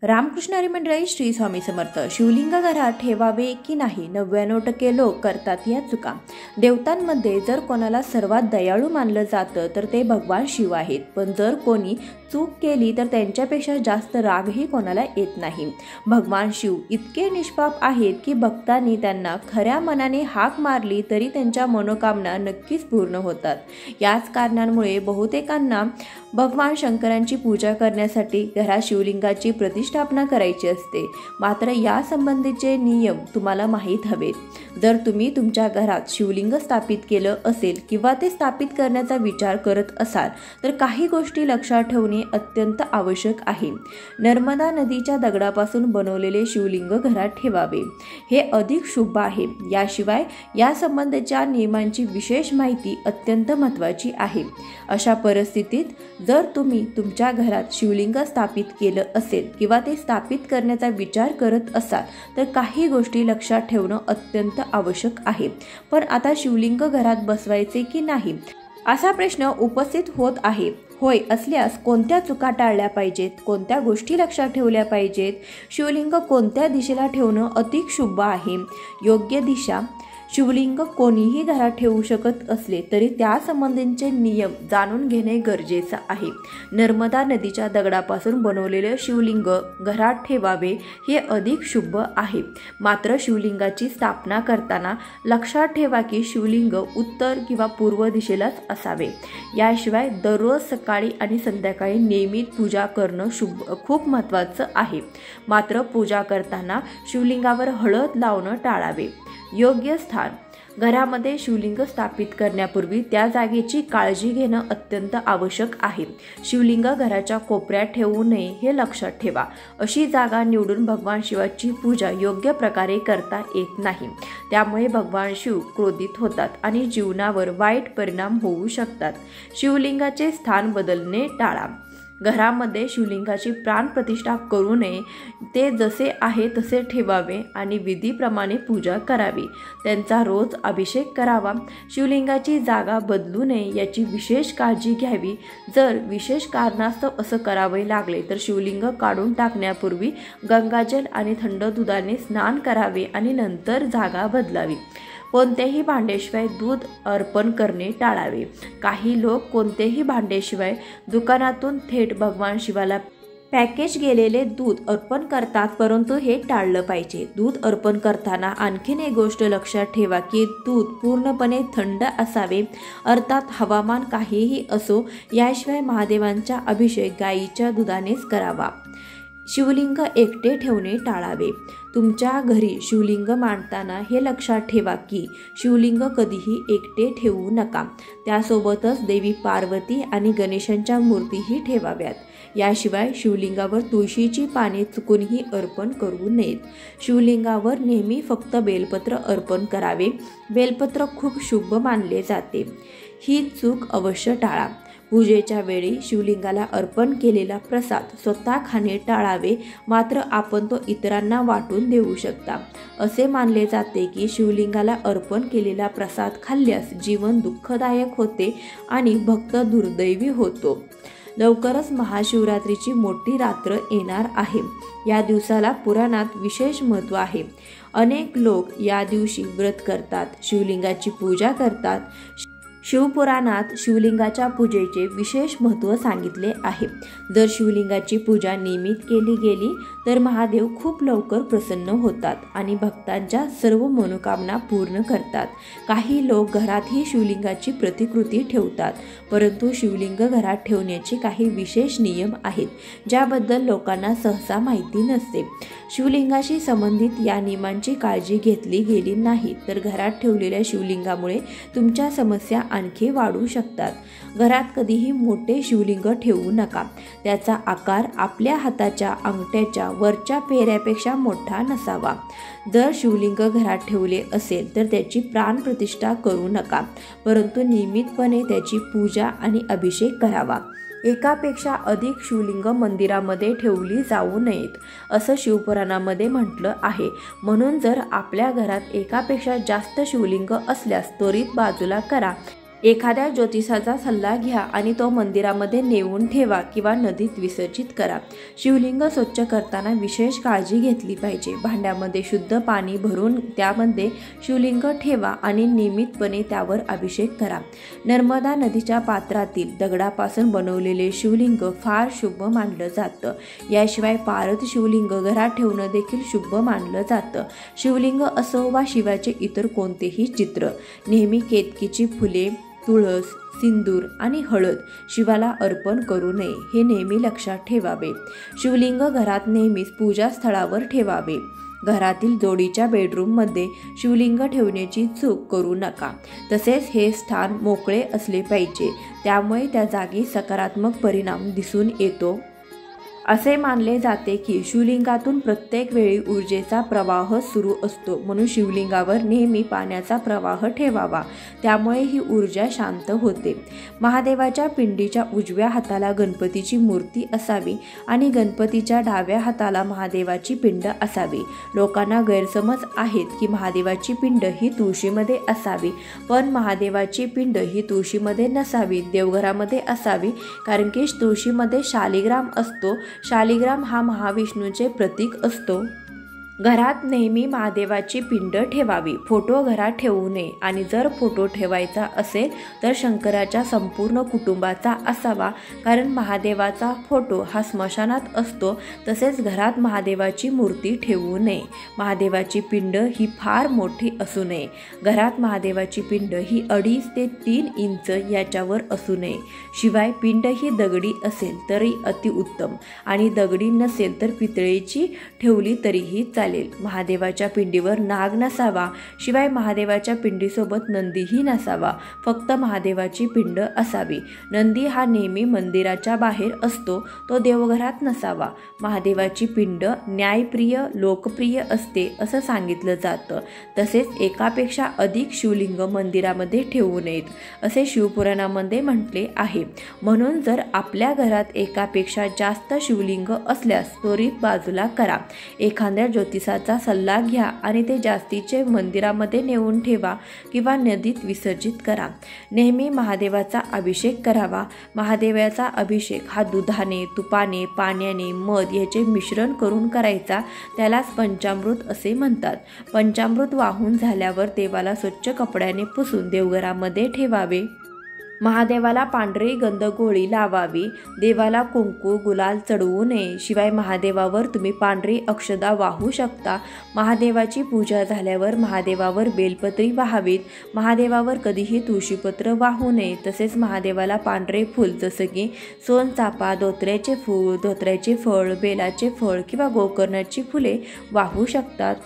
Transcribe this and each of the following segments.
रामकृष्ण हरी मंडळी, श्री स्वामी समर्थ। शिवलिंग घरात ठेवावे की नाही 99% लोक करतात या चुका। देवतांमध्ये जर कोणाला सर्वात दयाळू मानलं जातं तर ते भगवान शिव आहेत, पण जर कोणी चूक केली तर त्यांच्यापेक्षा जास्त रागही कोणाला येत नाही। भगवान शिव इतके निष्पाप आहेत की भक्तांनी त्यांना खऱ्या मनाने हाक मारली तरी त्यांच्या मनोकामना नक्कीच पूर्ण होतात। याच कारणांमुळे बहुतेकांना भगवान शंकरांची पूजा करण्यासाठी घरात शिवलिंगाची प्रतिष्ठापना करायची असते। मात्र या संबंधीचे नियम तुम्हाला माहीत हवेत। जर तुम्ही तुमच्या घरात शिवलिंग स्थापित केलं असेल किंवा ते स्थापित करण्याचा विचार करत असाल तर काही गोष्टी लक्षात ठेवणे अत्यंत आवश्यक आहे। नर्मदा नदीच्या दगडापासून बनवलेले शिवलिंग घरात ठेवावे, हे अधिक शुभ आहे। याशिवाय या संबंधीच्या नियमांची विशेष माहिती अत्यंत महत्त्वाची आहे। अशा परिस्थितीत जर तुम्ही तुमच्या घरात शिवलिंग स्थापित केलं असेल किंवा ते स्थापित करण्याचा विचार करत असाल तर काही गोष्टी लक्षात ठेवणं अत्यंत आवश्यक आहे। पण आता शिवलिंग घरात बसवायचे की नाही असा प्रश्न उपस्थित होत आहे। होय असल्यास कोणत्या चुका टाळल्या पाहिजेत, कोणत्या गोष्टी लक्षात ठेवल्या पाहिजेत, शिवलिंग कोणत्या दिशेला ठेवणं अधिक शुभ आहे, योग्य दिशा, शिवलिंग कोणीही घरात ठेवू शकत असले तरी त्या संबंधीचे नियम जाणून घेणे गरजेचे आहे। नर्मदा नदीच्या दगडापासून बनवलेले शिवलिंग घरात ठेवावे हे अधिक शुभ आहे। मात्र शिवलिंगाची स्थापना करताना लक्षात ठेवा की शिवलिंग उत्तर किंवा पूर्व दिशेलाच असावे। याशिवाय दररोज सकाळी आणि संध्याकाळी नियमित पूजा करणं खूप महत्त्वाचं आहे। मात्र पूजा करताना शिवलिंगावर हळद लावणं टाळावे। योग्य स्थान, घरामध्ये शिवलिंग स्थापित करण्यापूर्वी त्या जागेची काळजी घेणं अत्यंत आवश्यक आहे। शिवलिंग घराच्या कोपऱ्यात ठेवू नये हे लक्षात ठेवा। अशी जागा निवडून भगवान शिवाची पूजा योग्य प्रकारे करता येत नाही, त्यामुळे भगवान शिव क्रोधित होतात आणि जीवनावर वाईट परिणाम होऊ शकतात। शिवलिंगाचे स्थान बदलणे टाळा, घरामध्ये शिवलिंगाची प्राणप्रतिष्ठा करू नये, ते जसे आहे तसे ठेवावे आणि विधीप्रमाणे पूजा करावी, त्यांचा रोज अभिषेक करावा। शिवलिंगाची जागा बदलू नये याची विशेष काळजी घ्यावी। जर विशेष कारणास्तव असं करावे लागले तर शिवलिंग काढून टाकण्यापूर्वी गंगाजल आणि थंड दुधाने स्नान करावे आणि नंतर जागा बदलावी। कोणत्याही भांड्याशिवाय दूध अर्पण करणे टाळावे। काही लोक कोणतेही भांड्याशिवाय दुकानातून थेट भगवान शिवाला पॅकेज गेलेले दूध अर्पण करतात, परंतु हे टाळलं पाहिजे। दूध अर्पण करताना आणखीन एक गोष्ट लक्षात ठेवा की दूध पूर्णपणे थंड असावे, अर्थात हवामान काहीही असो। याशिवाय महादेवांचा अभिषेक गायीच्या दुधानेच करावा। शिवलिंग एकटे ठेवणे टाळावे, तुमच्या घरी शिवलिंग मांडताना हे लक्षात ठेवा की शिवलिंग कधीही एकटे ठेवू नका, त्यासोबतच देवी पार्वती आणि गणेशांच्या मूर्तीही ठेवाव्यात। याशिवाय शिवलिंगावर तुळशीची पाने चुकूनही अर्पण करू नयेत। शिवलिंगावर नेहमी फक्त बेलपत्र अर्पण करावे, बेलपत्र खूप शुभ मानले जाते, ही चूक अवश्य टाळा। पूजेच्या वेळी शिवलिंगाला अर्पण केलेला प्रसाद स्वतः खाणे टाळावे, मात्र आपण तो इतरांना वाटून देऊ शकता। असे मानले जाते की शिवलिंगाला अर्पण केलेला प्रसाद खाल्ल्यास जीवन दुःखदायक होते आणि भक्त दुर्दैवी होतो। लवकरच महाशिवरात्रीची मोठी रात्र येणार आहे। या दिवसाला पुराणात विशेष महत्त्व आहे। अनेक लोक या दिवशी व्रत करतात, शिवलिंगाची पूजा करतात। शिवपुराणात शिवलिंगाच्या पूजेचे विशेष महत्त्व सांगितले आहे। जर शिवलिंगाची पूजा नियमित केली गेली तर महादेव खूप लवकर प्रसन्न होतात आणि भक्तांच्या सर्व मनोकामना पूर्ण करतात। काही लोक घरातही शिवलिंगाची प्रतिकृती ठेवतात, परंतु शिवलिंग घरात ठेवण्याचे काही विशेष नियम आहेत ज्याबद्दल लोकांना सहसा माहिती नसते। शिवलिंगाशी संबंधित या नियमांची काळजी घेतली गेली नाही तर घरात ठेवलेल्या शिवलिंगामुळे तुमच्या समस्या आणखी वाढू शकतात। घरात कधीही मोठे शिवलिंग ठेवू नका, त्याचा आकार आपल्या हाताच्या अंगठ्याच्या वरच्या पेऱ्यापेक्षा मोठा नसावा। जर शिवलिंग घरात ठेवले असेल तर त्याची प्राणप्रतिष्ठा करू नका, परंतु नियमितपणे त्याची पूजा आणि अभिषेक करावा। एकापेक्षा अधिक शिवलिंग मंदिरामध्ये ठेवली जाऊ नयेत असं शिवपुराणामध्ये म्हटलं आहे। म्हणून जर आपल्या घरात एकापेक्षा जास्त शिवलिंग असल्यास त्वरित बाजूला करा। एखाद्या ज्योतिषाचा सल्ला घ्या आणि तो मंदिरामध्ये नेऊन ठेवा किंवा नदीत विसर्जित करा. शिवलिंग स्वच्छ करताना विशेष काळजी घेतली पाहिजे. भांड्यामध्ये शुद्ध पाणी भरून त्यामध्ये शिवलिंग ठेवा आणि नियमितपणे त्यावर अभिषेक करा. नर्मदा नदीच्या पात्रातील दगडापासून बनवलेले शिवलिंग फार शुभ मानलं जातं. याशिवाय पारद शिवलिंग घरात ठेवणं देखील शुभ मानलं जातं. शिवलिंग असो वा शिवाचे इतर कोणतेही चित्र नेहमी केतकीची फुले, तुळस, सिंदूर आणि हळद शिवाला अर्पण करू नये हे नेहमी लक्षात ठेवावे. शिवलिंग घरात नेहमीच पूजास्थळावर ठेवावे. घरातील जोडीच्या बेडरूममध्ये शिवलिंग ठेवण्याची चूक करू नका. तसेच हे स्थान मोकळे असले पाहिजे, त्यामुळे त्या जागी सकारात्मक परिणाम दिसून येतो. असे मानले जाते की शिवलिंगातून प्रत्येक वेळी ऊर्जेचा प्रवाह सुरू असतो, म्हणून शिवलिंगावर नेहमी पाण्याचा प्रवाह ठेवावा. त्यामुळे ही ऊर्जा शांत होते. महादेवाच्या पिंडीच्या उजव्या हाताला गणपतीची मूर्ती असावी आणि गणपतीच्या डाव्या हाताला महादेवाची पिंड असावी. लोकांना गैरसमज आहेत की महादेवाची पिंड ही तुळशीमध्ये असावी, पण महादेवाची पिंड ही तुळशीमध्ये नसावी, देवघरामध्ये असावी. कारण की तुळशीमध्ये शालिग्राम असतो. शालिग्राम हा महाविष्णूचे प्रतीक असतो. घरात नेहमी महादेवाची पिंड ठेवावी. फोटो घरात ठेवू नये आणि जर फोटो ठेवायचा असेल तर शंकराच्या संपूर्ण कुटुंबाचा असावा, कारण महादेवाचा फोटो हा स्मशानात असतो. तसेच घरात महादेवाची मूर्ती ठेवू नये. महादेवाची पिंड ही फार मोठी असू नये. घरात महादेवाची पिंड ही 2.5 ते 3 इंच याच्यावर असू नये. शिवाय पिंड ही दगडी असेल तरी अतिउत्तम आणि दगडी नसेल तर पितळेची ठेवली तरीही महादेवाच्या पिंडीवर नाग नसावा. शिवाय महादेवाच्या पिंडीसोबत नंदीही नसावा. फक्त महादेवाची पिंड असावी. नंदी हा नेहमी मंदिराच्या बाहेर असतो, तो देवघरात नसावा. महादेवाची पिंड न्यायप्रिय, लोकप्रिय असते असं सांगितलं जातं. तसेच एकापेक्षा अधिक शिवलिंग मंदिरामध्ये ठेवू नयेत असे शिवपुराणामध्ये म्हटले आहे. म्हणून जर आपल्या घरात एकापेक्षा जास्त शिवलिंग असल्यास त्वरित बाजूला करा. एखाद्या ज्योतिषाचा सल्ला घ्या आणि ते जास्तीचे मंदिरामध्ये नेऊन ठेवा किंवा नदीत विसर्जित करा. नेहमी महादेवाचा अभिषेक करावा. महादेवाचा अभिषेक हा दुधाने, तुपाने, पाण्याने, मध याचे मिश्रण करून करायचा. त्यालाच पंचामृत असे म्हणतात. पंचामृत वाहून झाल्यावर देवाला स्वच्छ कपड्याने पुसून देवघरामध्ये ठेवावे. महादेवाला पांढरी गंधगोळी लावावी. देवाला कुंकू, गुलाल चढवू नये. शिवाय महादेवावर तुम्ही पांढरी अक्षदा वाहू शकता. महादेवाची पूजा झाल्यावर महादेवावर बेलपत्री वाहावीत. महादेवावर कधीही तुळशीपत्र वाहू नये. तसेच महादेवाला पांढरे फूल जसं की सोनचाफा, धोत्र्याचे फूल, धोत्र्याचे फळ, बेलाचे फळ किंवा गोकर्णाची फुले वाहू शकतात.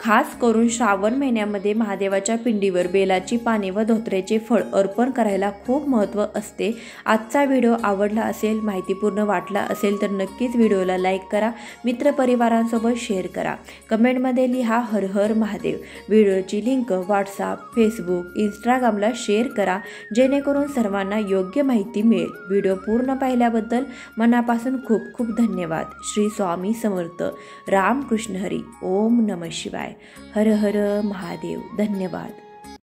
खास करून श्रावण महिन्यामध्ये महादेवाच्या पिंडीवर बेलाची पाने व धोत्र्याचे फळ अर्पण करायला खूप महत्त्व असते. आजचा व्हिडिओ आवडला असेल, माहितीपूर्ण वाटला असेल तर नक्कीच व्हिडिओला लाईक करा. मित्रपरिवारांसोबत शेअर करा. कमेंटमध्ये लिहा हर हर महादेव. व्हिडिओची लिंक व्हॉट्सअप, फेसबुक, इंस्टाग्रामला शेअर करा, जेणेकरून सर्वांना योग्य माहिती मिळेल. व्हिडिओ पूर्ण पाहिल्याबद्दल मनापासून खूप खूप धन्यवाद. श्री स्वामी समर्थ. रामकृष्ण हरी. ओम नमः शिवाय. हर हर महादेव. धन्यवाद.